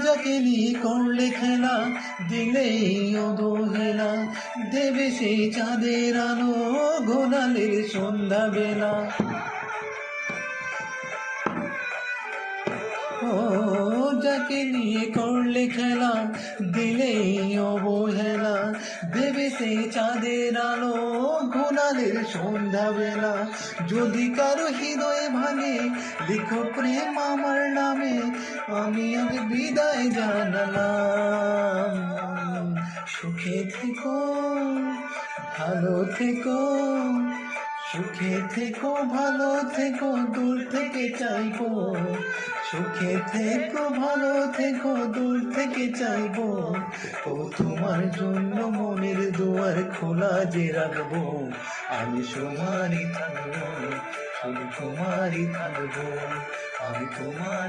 যাকে নিয়ে করলে খেলা, দিলেই অবহেলা, দেবে সেই চাঁদের আলো ঘোনালে সন্ধ্যা বেলা। ও যাকে নিয়ে করলে খেলা, দিলেই অবহেলা, দেবে সেই চাঁদের আলো ঘোনালে সন্ধ্যা বেলা। যদি কারো হৃদয়ে ভাঙে, লিখো প্রেম আমার নামে, আমি আগে বিদায় জানালাম। সুখে থেকো, ভালো থেকো, সুখে থেকো, ভালো থেকো, দূর থেকে চাইবো। সুখে থেকো, ভালো থেকো, দূর থেকে চাইবো। ও তোমার জন্য মনের দুয়ার খোলা যে রাখবো, আমি তোমারই থাকবো, শুধু তোমারই থাকবো, আমি তোমার।